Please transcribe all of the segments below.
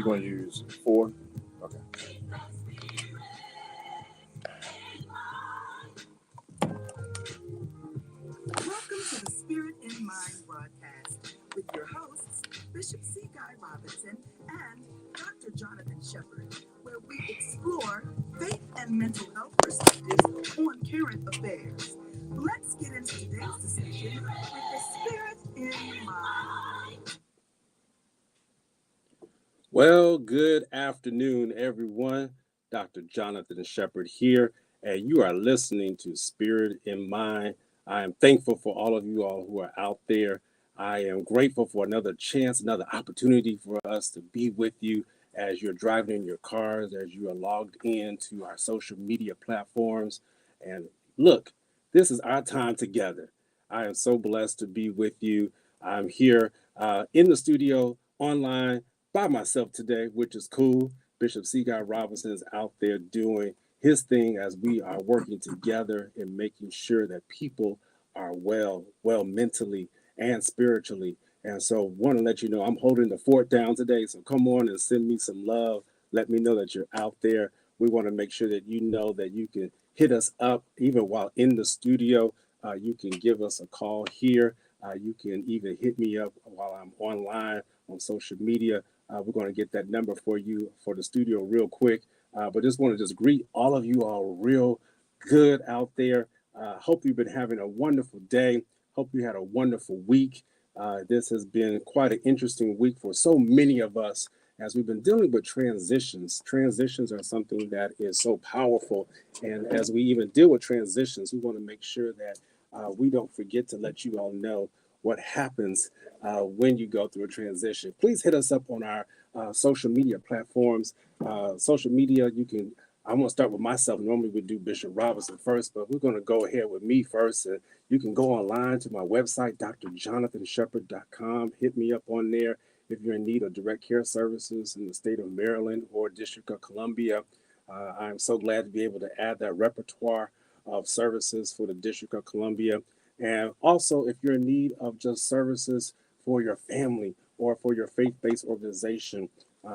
want to use 4? Okay. Welcome to the Spirit in Mind broadcast with your hosts, Bishop C. Guy Robinson and Dr. Jonathan Shepard, where we explore faith and mental health perspectives on current affairs. Let's get into today's discussion with the Spirit in Mind. Well, good afternoon, everyone. Dr. Jonathan Shepard here, and you are listening to Spirit in Mind. I am thankful for all of you all who are out there. I am grateful for another chance, another opportunity for us to be with you as you're driving in your cars, as you are logged in to our social media platforms. And look, this is our time together. I am so blessed to be with you. I'm here in the studio, online, by myself today, which is cool. Bishop C. Guy Robinson is out there doing his thing as we are working together and making sure that people are well mentally and spiritually. And so want to let you know I'm holding the fort down today. So come on and send me some love. Let me know that you're out there. We want to make sure that you know that you can hit us up even while in the studio. You can give us a call here. You can even hit me up while I'm online on social media. We're going to get that number for you for the studio real quick. But just want to just greet all of you all real good out there. Hope you've been having a wonderful day. Hope you had a wonderful week. This has been quite an interesting week for so many of us as we've been dealing with transitions. Transitions are something that is so powerful. And as we even deal with transitions, we want to make sure that we don't forget to let you all know what happens when you go through a transition. Please hit us up on our social media platforms. Social media, you can, I'm going to start with myself. Normally we do Bishop Robinson first, but we're going to go ahead with me first. And you can go online to my website, drjonathanshepard.com. Hit me up on there if you're in need of direct care services in the state of Maryland or District of Columbia. I'm so glad to be able to add that repertoire of services for the District of Columbia. And also, if you're in need of just services for your family or for your faith-based organization,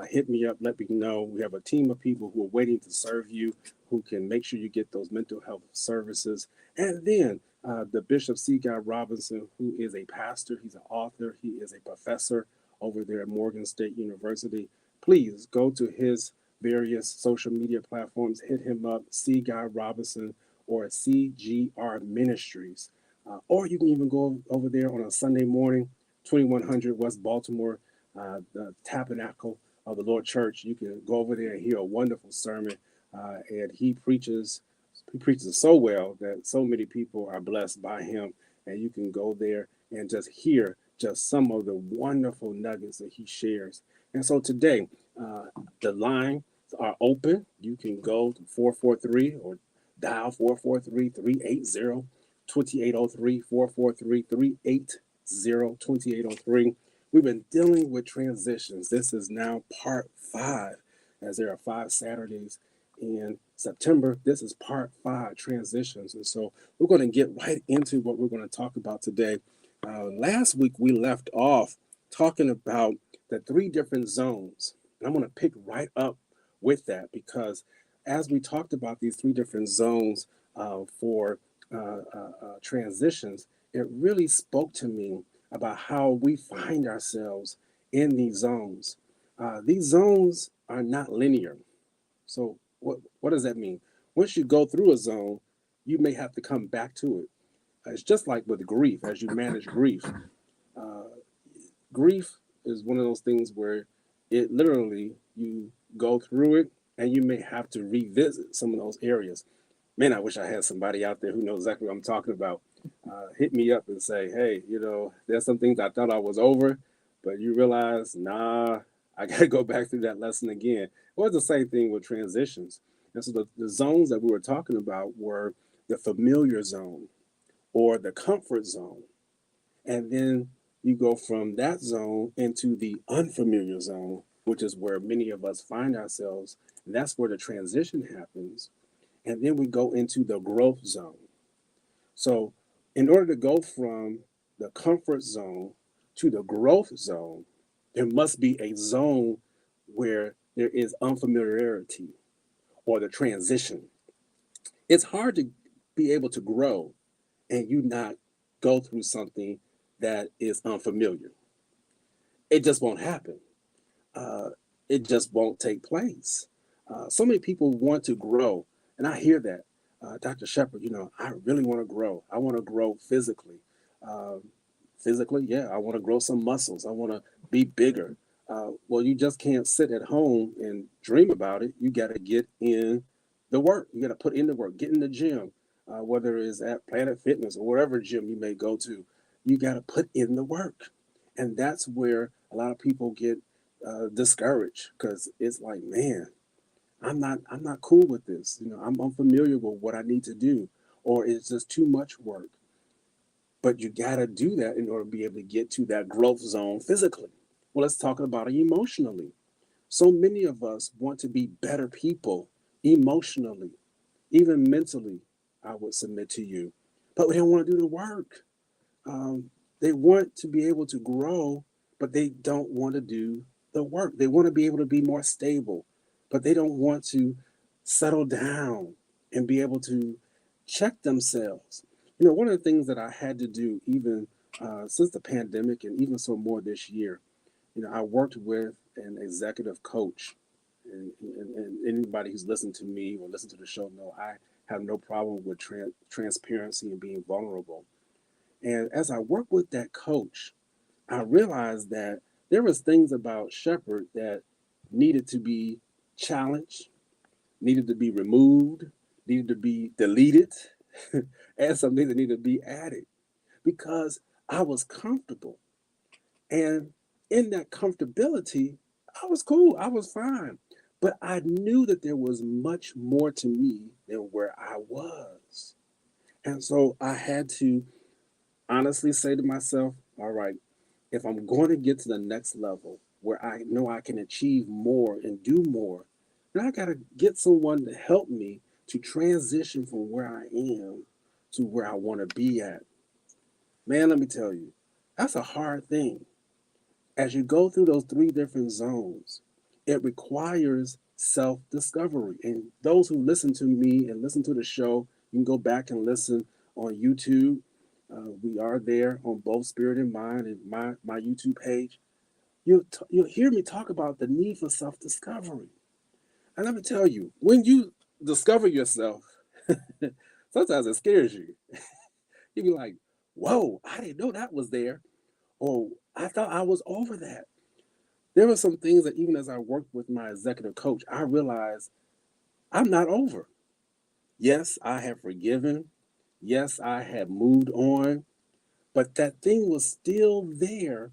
hit me up. Let me know. We have a team of people who are waiting to serve you, who can make sure you get those mental health services. And then the Bishop C. Guy Robinson, who is a pastor, he's an author, he is a professor over there at Morgan State University. Please go to his various social media platforms, hit him up, C. Guy Robinson or CGR Ministries. Or you can even go over there on a Sunday morning, 2100 West Baltimore, the Tabernacle of the Lord Church. You can go over there and hear a wonderful sermon. And he preaches so well that so many people are blessed by him. And you can go there and just hear just some of the wonderful nuggets that he shares. And so today, the lines are open. You can go to 443 or dial 443-380-2803, 443-380-2803. We've been dealing with transitions. This is now part 5, as there are 5 Saturdays in September. This is part 5, transitions. And so we're going to get right into what we're going to talk about today. Last week, we left off talking about the 3 different zones. And I'm going to pick right up with that because as we talked about these 3 different zones for transitions, it really spoke to me about how we find ourselves in these zones. These zones are not linear. So what does that mean? Once you go through a zone, you may have to come back to it. It's just like with grief, as you manage grief. Uh, Grief is one of those things where it literally, you go through it and you may have to revisit some of those areas. Man, I wish I had somebody out there who knows exactly what I'm talking about. Hit me up and say, hey, there's some things I thought I was over, but you realize, nah, I got to go back through that lesson again. Or the same thing with transitions. And so the zones that we were talking about were the familiar zone or the comfort zone. And then you go from that zone into the unfamiliar zone, which is where many of us find ourselves. And that's where the transition happens. And then we go into the growth zone. So, in order to go from the comfort zone to the growth zone, there must be a zone where there is unfamiliarity or the transition. It's hard to be able to grow and you not go through something that is unfamiliar. It just won't happen. Uh, it just won't take place. So many people want to grow, and I hear that. Dr. Shepherd, I really want to grow. I want to grow physically. Um, Physically, yeah, I want to grow some muscles. I want to be bigger. Well, you just can't sit at home and dream about it. You got to get in the work. You got to put in the work, get in the gym, whether it's at Planet Fitness or wherever gym you may go to. You got to put in the work. And that's where a lot of people get discouraged because it's like, man, I'm not cool with this. I'm unfamiliar with what I need to do, or it's just too much work. But you got to do that in order to be able to get to that growth zone physically. Well, let's talk about it emotionally. So many of us want to be better people emotionally, even mentally, I would submit to you. But we don't want to do the work. They want to be able to grow, but they don't want to do the work. They want to be able to be more stable, but they don't want to settle down and be able to check themselves. One of the things that I had to do, even since the pandemic and even so more this year, I worked with an executive coach. And anybody who's listened to me or listened to the show know I have no problem with transparency and being vulnerable. And as I worked with that coach, I realized that there was things about Shepherd that needed to be challenged, needed to be removed, needed to be deleted, and some things that needed to be added because I was comfortable. And in that comfortability, I was cool. I was fine. But I knew that there was much more to me than where I was. And so I had to honestly say to myself, all right, if I'm going to get to the next level where I know I can achieve more and do more, then I got to get someone to help me to transition from where I am to where I want to be at. Man, let me tell you, that's a hard thing. As you go through those three different zones, it requires self discovery. And those who listen to me and listen to the show, you can go back and listen on YouTube. We are there on both Spirit and Mind and my YouTube page. You'll hear me talk about the need for self discovery. And let me tell you, when you discover yourself, sometimes it scares you. You be like, whoa, I didn't know that was there. Or I thought I was over that. There were some things that even as I worked with my executive coach, I realized I'm not over. Yes, I have forgiven. Yes, I have moved on, but that thing was still there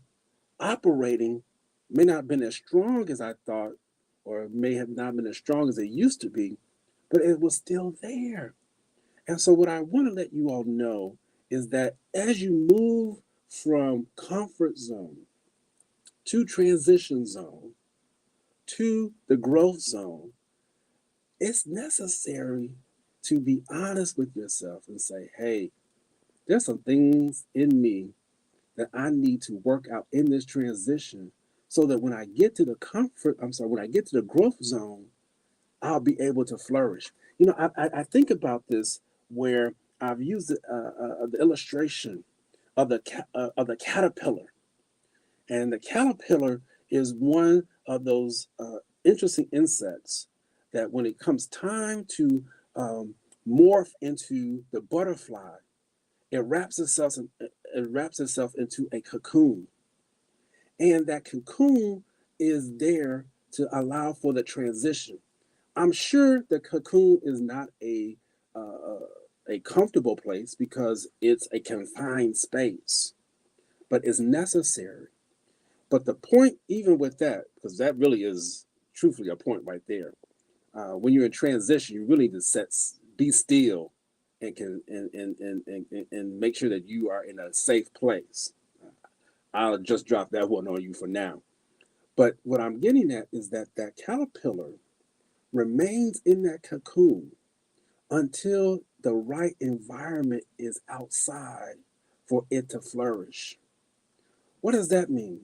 operating, may not have been as strong as I thought, or may have not been as strong as it used to be, but it was still there. And so, what I want to let you all know is that as you move from comfort zone to transition zone to the growth zone, it's necessary to be honest with yourself and say, hey, there's some things in me that I need to work out in this transition so that when I get to the when I get to the growth zone, I'll be able to flourish. I think about this where I've used the illustration of the caterpillar, and the caterpillar is one of those interesting insects that when it comes time to um, morph into the butterfly, it wraps itself into a cocoon, and that cocoon is there to allow for the transition. I'm sure the cocoon is not a comfortable place because it's a confined space, but it's necessary. But the point, even with that, because that really is truthfully a point right there. When you're in transition, you really need to be still, and can and make sure that you are in a safe place. I'll just drop that one on you for now. But what I'm getting at is that that caterpillar remains in that cocoon until the right environment is outside for it to flourish. What does that mean?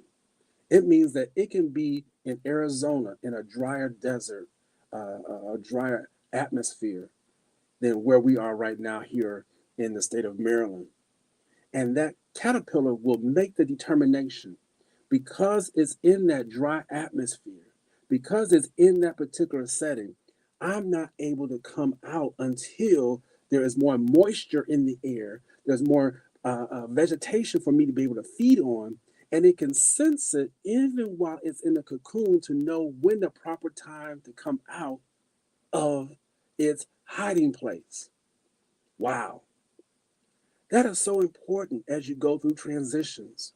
It means that it can be in Arizona in a drier desert, a drier atmosphere than where we are right now here in the state of Maryland. And that caterpillar will make the determination because it's in that dry atmosphere, because it's in that particular setting. I'm not able to come out until there is more moisture in the air, there's more vegetation for me to be able to feed on, and it can sense it even while it's in the cocoon to know when the proper time to come out of its hiding place. Wow. That is so important as you go through transitions.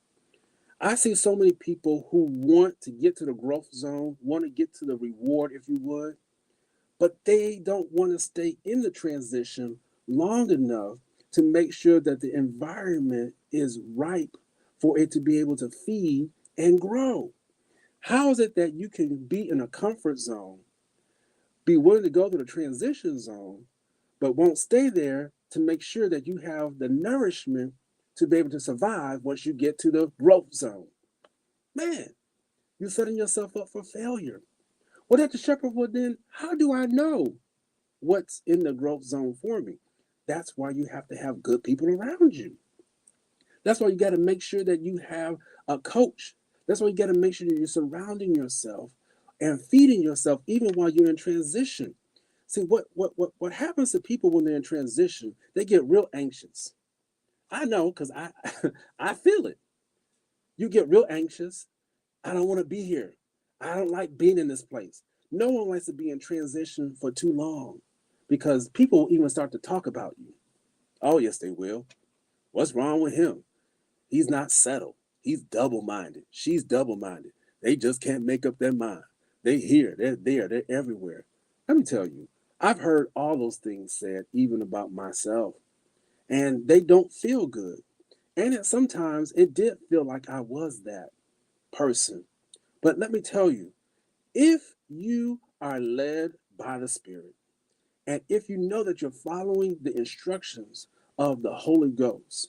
I see so many people who want to get to the growth zone, want to get to the reward, if you would, but they don't want to stay in the transition long enough to make sure that the environment is ripe for it to be able to feed and grow. How is it that you can be in a comfort zone, be willing to go to the transition zone, but won't stay there to make sure that you have the nourishment to be able to survive once you get to the growth zone? Man, you're setting yourself up for failure. Well, Dr. Shepherd, well, then how do I know what's in the growth zone for me? That's why you have to have good people around you. That's why you got to make sure that you have a coach. That's why you got to make sure that you're surrounding yourself and feeding yourself even while you're in transition. See, what happens to people when they're in transition, they get real anxious. I know because I I feel it. You get real anxious. I don't want to be here. I don't like being in this place. No one likes to be in transition for too long because people even start to talk about you. Oh, yes, they will. What's wrong with him? He's not settled. He's double minded. She's double minded. They just can't make up their mind. They're here, they're there, they're everywhere. Let me tell you, I've heard all those things said, even about myself, and they don't feel good. And sometimes it did feel like I was that person. But let me tell you, if you are led by the Spirit, and if you know that you're following the instructions of the Holy Ghost,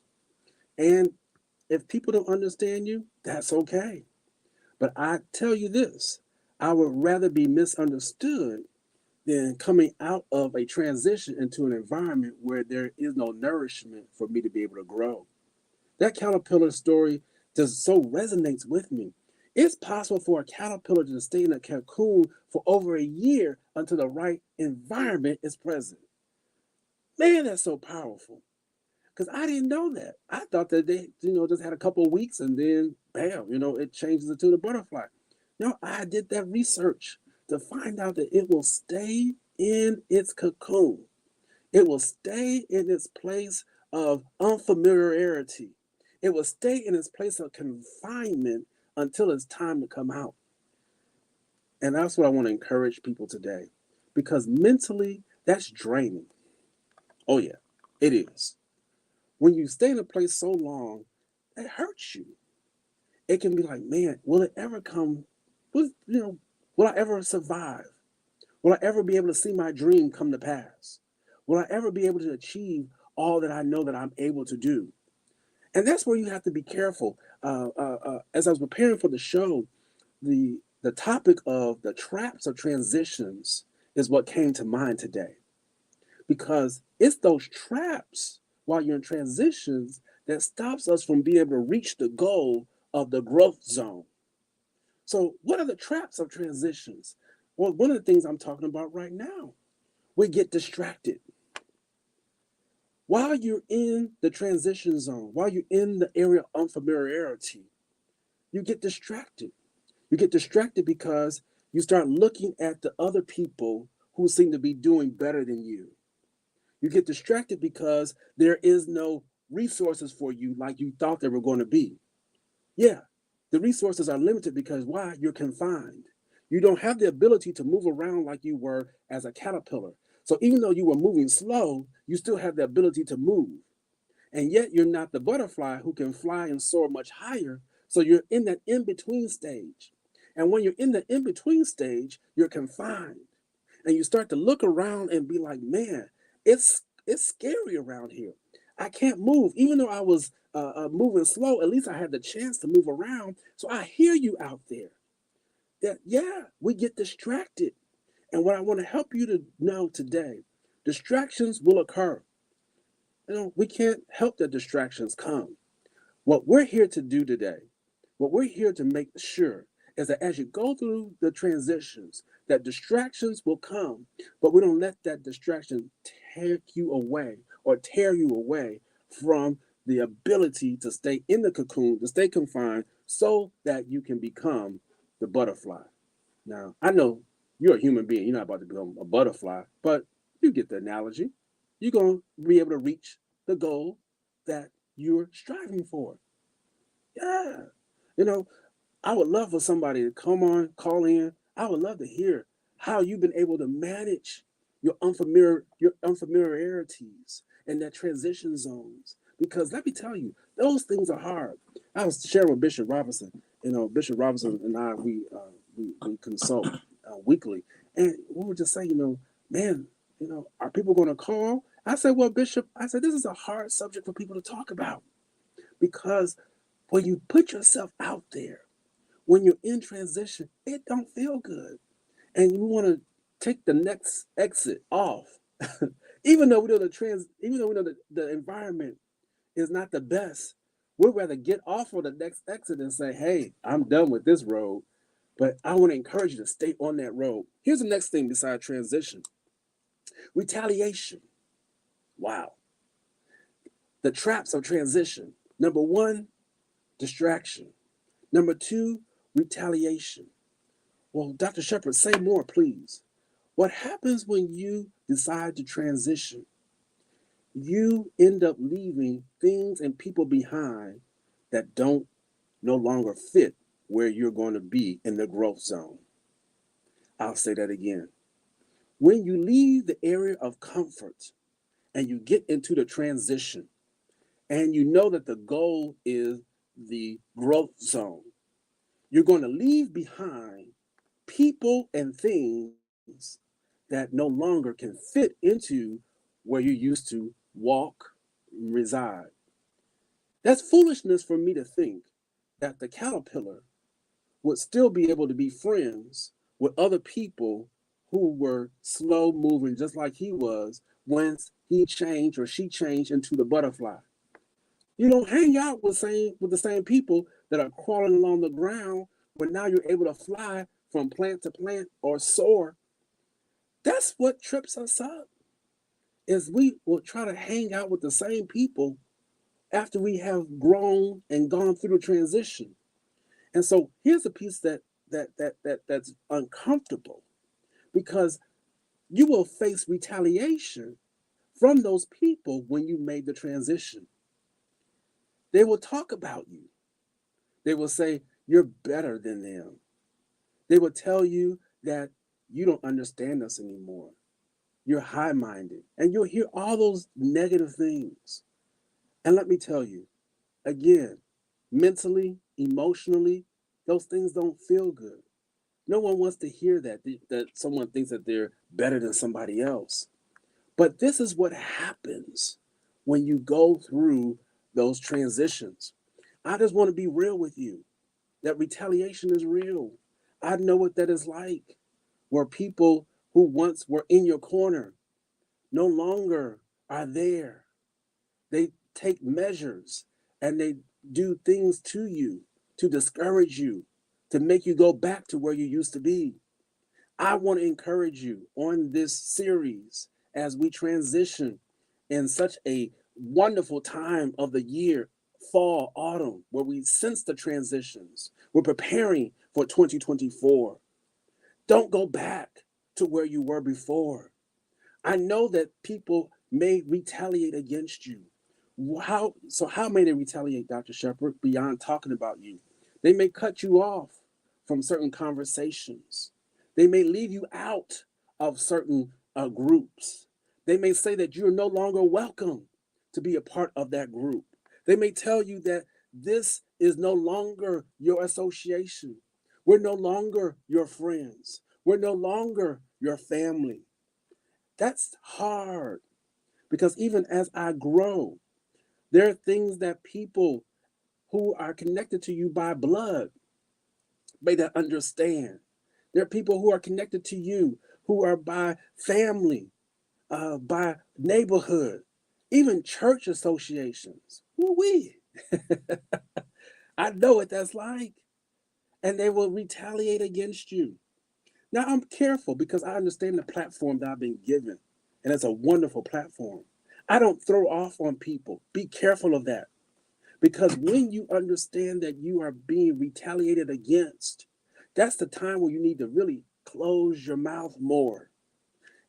and if people don't understand you, that's okay. But I tell you this, I would rather be misunderstood than coming out of a transition into an environment where there is no nourishment for me to be able to grow. That caterpillar story just so resonates with me. It's possible for a caterpillar to stay in a cocoon for over a year until the right environment is present. Man, that's so powerful. Because I didn't know that. I thought that they, just had a couple of weeks and then bam, it changes into the butterfly. No, I did that research to find out that it will stay in its cocoon. It will stay in its place of unfamiliarity. It will stay in its place of confinement until it's time to come out. And that's what I want to encourage people today. Because mentally, that's draining. Oh, yeah, it is. When you stay in a place so long, it hurts you. It can be like, man, will it ever come? Will I ever survive? Will I ever be able to see my dream come to pass? Will I ever be able to achieve all that I know that I'm able to do? And that's where you have to be careful. As I was preparing for the show, the topic of the traps of transitions is what came to mind today, because it's those traps while you're in transitions that stops us from being able to reach the goal of the growth zone. So, what are the traps of transitions? Well, one of the things I'm talking about right now, we get distracted. While you're in the transition zone, while you're in the area of unfamiliarity, you get distracted. You get distracted because you start looking at the other people who seem to be doing better than you. You get distracted because there is no resources for you like you thought they were going to be. Yeah, the resources are limited because why? You're confined. You don't have the ability to move around like you were as a caterpillar. So even though you were moving slow, you still have the ability to move. And yet you're not the butterfly who can fly and soar much higher. So you're in that in-between stage. And when you're in the in-between stage, you're confined. And you start to look around and be like, man, it's scary around here. I can't move. Even though I was moving slow, at least I had the chance to move around. So I hear you out there. that, yeah, we get distracted. And what I want to help you to know today, distractions will occur. We can't help that distractions come. What we're here to do today, what we're here to make sure is that as you go through the transitions, that distractions will come, but we don't let that distraction take you away or tear you away from the ability to stay in the cocoon, to stay confined, so that you can become the butterfly. Now, I know you're a human being, you're not about to become a butterfly, but you get the analogy. You're going to be able to reach the goal that you're striving for. Yeah. You know, I would love for somebody to come on, call in. I would love to hear how you've been able to manage your unfamiliarities and that transition zones. Because let me tell you, those things are hard. I was sharing with Bishop Robinson. Bishop Robinson and I we consult weekly, and we were just saying, man, are people going to call? I said, well, Bishop, I said this is a hard subject for people to talk about because when you put yourself out there, when you're in transition, it don't feel good. And you want to take the next exit off. Even though we know even though we know that the environment is not the best, we'd rather get off on the next exit and say, hey, I'm done with this road. But I want to encourage you to stay on that road. Here's the next thing beside transition. Retaliation. Wow. The traps of transition. Number one, distraction. Number two, retaliation. Well, Dr. Shepherd, say more, please. What happens when you decide to transition? You end up leaving things and people behind that don't no longer fit where you're going to be in the growth zone. I'll say that again. When you leave the area of comfort and you get into the transition, and you know that the goal is the growth zone, you're going to leave behind people and things that no longer can fit into where you used to walk, reside. That's foolishness for me to think that the caterpillar would still be able to be friends with other people who were slow moving just like he was once he changed or she changed into the butterfly. You don't hang out with the same people that are crawling along the ground when now you're able to fly from plant to plant or soar. That's what trips us up. Is we will try to hang out with the same people after we have grown and gone through the transition. And so here's a piece that's uncomfortable because you will face retaliation from those people when you made the transition. They will talk about you. They will say you're better than them. They will tell you that you don't understand us anymore. You're high minded. And you'll hear all those negative things. And let me tell you, again, mentally, emotionally, those things don't feel good. No one wants to hear that someone thinks that they're better than somebody else. But this is what happens when you go through those transitions. I just want to be real with you that retaliation is real. I know what that is like, where people who once were in your corner no longer are there. They take measures and they do things to you to discourage you, to make you go back to where you used to be. I want to encourage you on this series as we transition in such a wonderful time of the year, fall, autumn, where we sense the transitions. We're preparing for 2024. Don't go back to where you were before. I know that people may retaliate against you. How may they retaliate, Dr. Shepherd, beyond talking about you? They may cut you off from certain conversations. They may leave you out of certain groups. They may say that you're no longer welcome to be a part of that group. They may tell you that this is no longer your association. We're no longer your friends. We're no longer your family. That's hard because even as I grow, there are things that people who are connected to you by blood may not understand. There are people who are connected to you, who are by family, by neighborhood, even church associations. Woo-wee. I know what that's like. And they will retaliate against you. Now, I'm careful because I understand the platform that I've been given, and it's a wonderful platform. I don't throw off on people. Be careful of that because when you understand that you are being retaliated against, that's the time where you need to really close your mouth more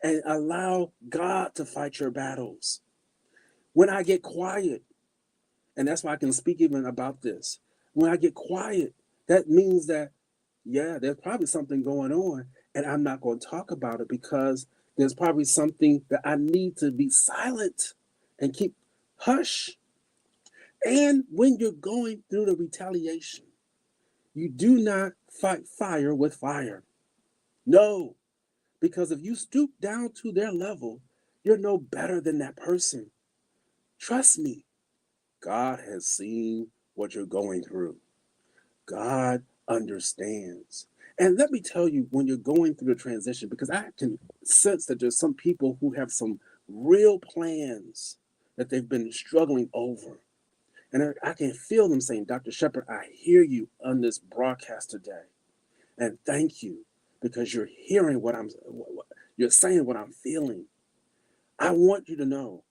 and allow God to fight your battles. When I get quiet, and that's why I can speak even about this, when I get quiet, that means that, yeah, there's probably something going on, and I'm not going to talk about it because there's probably something that I need to be silent and keep hush. And when you're going through the retaliation, you do not fight fire with fire. No, because if you stoop down to their level, you're no better than that person. Trust me, God has seen what you're going through. God understands. And let me tell you, when you're going through the transition, because I can sense that there's some people who have some real plans that they've been struggling over. And I can feel them saying, Dr. Shepherd, I hear you on this broadcast today. And thank you because you're hearing you're saying what I'm feeling. I want you to know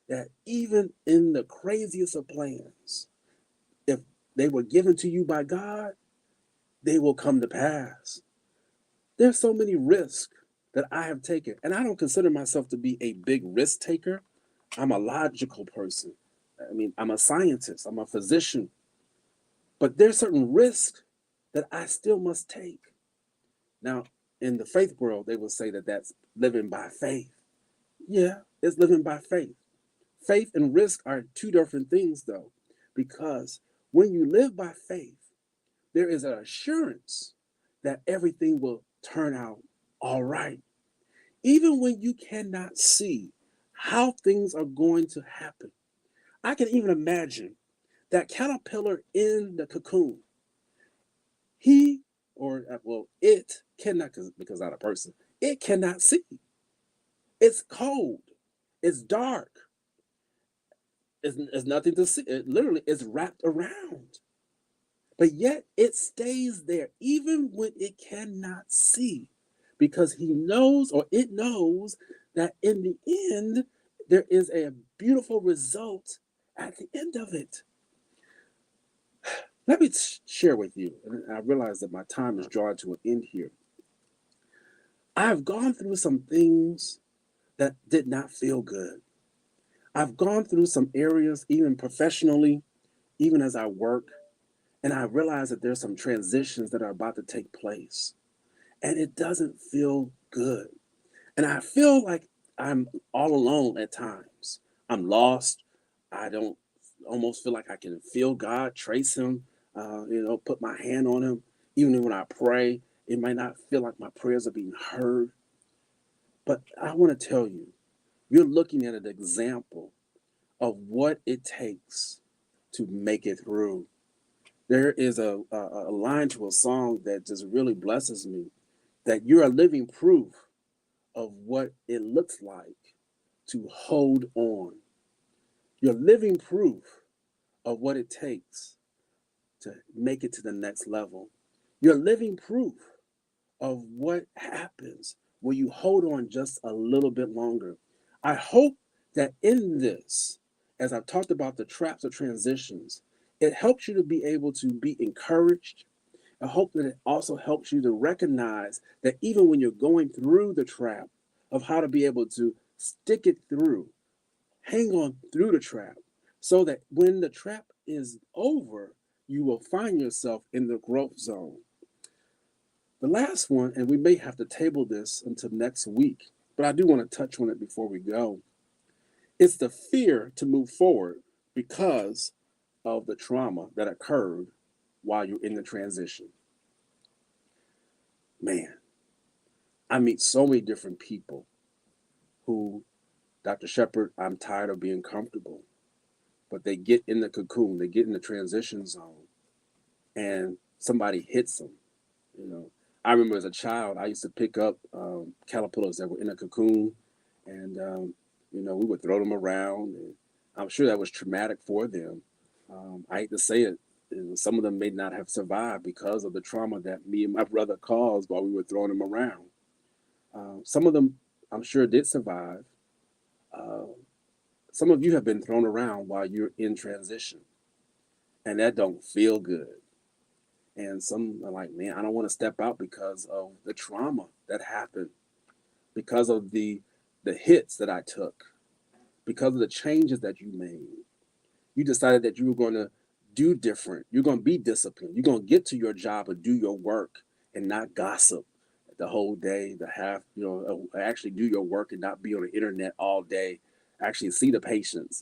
that even in the craziest of plans, if they were given to you by God, they will come to pass. There's so many risks that I have taken, and I don't consider myself to be a big risk taker. I'm a logical person. I mean, I'm a scientist, I'm a physician, but there's certain risks that I still must take. Now, in the faith world, they will say that that's living by faith. Yeah, it's living by faith. Faith and risk are two different things, though, because when you live by faith, there is an assurance that everything will turn out all right. Even when you cannot see how things are going to happen. I can even imagine that caterpillar in the cocoon. He or well, it cannot because not a person. It cannot see. It's cold. It's dark. It's nothing to see. It literally is wrapped around. But yet it stays there even when it cannot see because he knows or it knows that in the end, there is a beautiful result at the end of it. Let me share with you, and I realize that my time is drawing to an end here. I've gone through some things that did not feel good. I've gone through some areas, even professionally, even as I work, and I realize that there's some transitions that are about to take place. And it doesn't feel good. And I feel like I'm all alone at times. I'm lost. I don't almost feel like I can feel God, trace Him, put my hand on Him. Even when I pray, it might not feel like my prayers are being heard. But I want to tell you, you're looking at an example of what it takes to make it through. There is a line to a song that just really blesses me that you're a living proof of what it looks like to hold on. You're living proof of what it takes to make it to the next level. You're living proof of what happens when you hold on just a little bit longer. I hope that in this, as I've talked about the traps of transitions, it helps you to be able to be encouraged. I hope that it also helps you to recognize that even when you're going through the trap, of how to be able to stick it through, hang on through the trap, so that when the trap is over, you will find yourself in the growth zone. The last one, and we may have to table this until next week, but I do want to touch on it before we go. It's the fear to move forward because of the trauma that occurred while you're in the transition. Man, I meet so many different people who, Dr. Shepherd, I'm tired of being comfortable. But they get in the cocoon, they get in the transition zone, and somebody hits them. You know, I remember as a child, I used to pick up caterpillars that were in a cocoon, and we would throw them around. And I'm sure that was traumatic for them. I hate to say it, some of them may not have survived because of the trauma that me and my brother caused while we were throwing them around. Some of them, I'm sure, did survive. Uh, some of you have been thrown around while you're in transition, and that don't feel good. And some are like, man, I don't want to step out because of the trauma that happened, because of the hits that I took, because of the changes that you made. You decided that you were going to do different. You're going to be disciplined. You're going to get to your job and do your work and not gossip the whole day, actually do your work and not be on the internet all day, actually see the patients,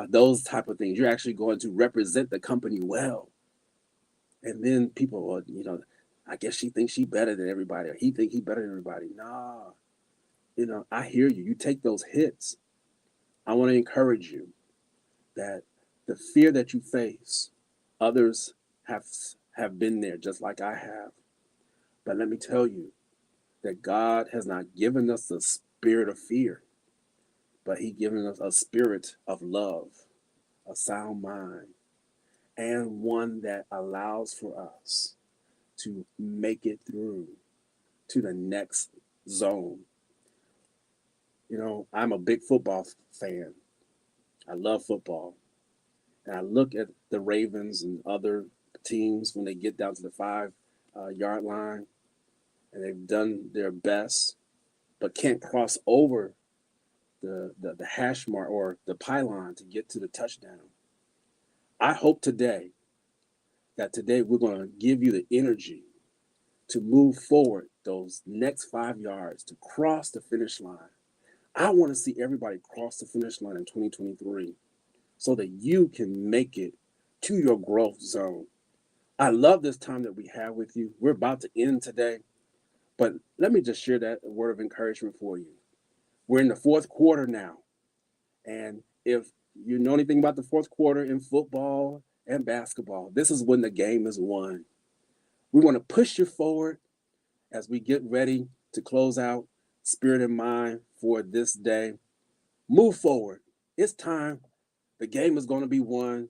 those type of things. You're actually going to represent the company well. And then people are, I guess she thinks she better than everybody, or he think he better than everybody. Nah, I hear you. You take those hits. I want to encourage you that the fear that you face, others have been there just like I have. But let me tell you that God has not given us a spirit of fear, but He given us a spirit of love, a sound mind, and one that allows for us to make it through to the next zone. I'm a big football fan. I love football. And I look at the Ravens and other teams when they get down to the 5 yard line, and they've done their best, but can't cross over the hash mark or the pylon to get to the touchdown. I hope today we're going to give you the energy to move forward those next 5 yards to cross the finish line. I want to see everybody cross the finish line in 2023 so that you can make it to your growth zone. I love this time that we have with you. We're about to end today, but let me just share that word of encouragement for you. We're in the fourth quarter now, and if you know anything about the fourth quarter in football and basketball, this is when the game is won. We want to push you forward as we get ready to close out Spirit and Mind for this day. Move forward. It's time. The game is going to be won.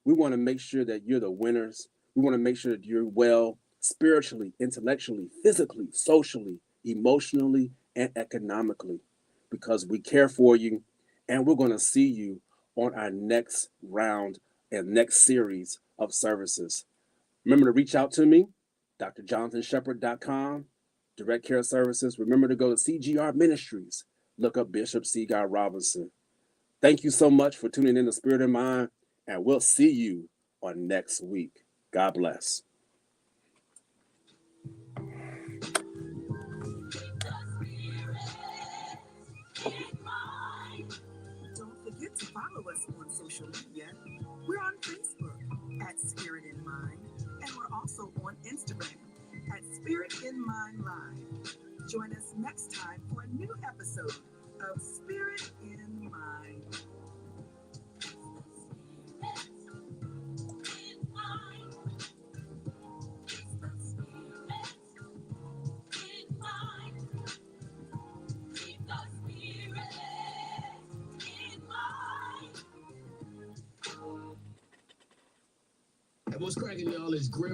We want to make sure that you're the winners. We want to make sure that you're well spiritually, intellectually, physically, socially, emotionally, and economically, because we care for you, and we're going to see you on our next round and next series of services. Remember to reach out to me, drjonathanshepard.com, Direct Care Services. Remember to go to CGR Ministries. Look up Bishop C. Guy Robinson. Thank you so much for tuning in to Spirit and Mind, and we'll see you on next week. God bless. Don't forget to follow us on social media. We're on Facebook at Spirit in Mind, and we're also on Instagram at Spirit in Mind Live. Join us next time for a new episode of Spirit in Mind. And what's cracking, y'all, is Grip.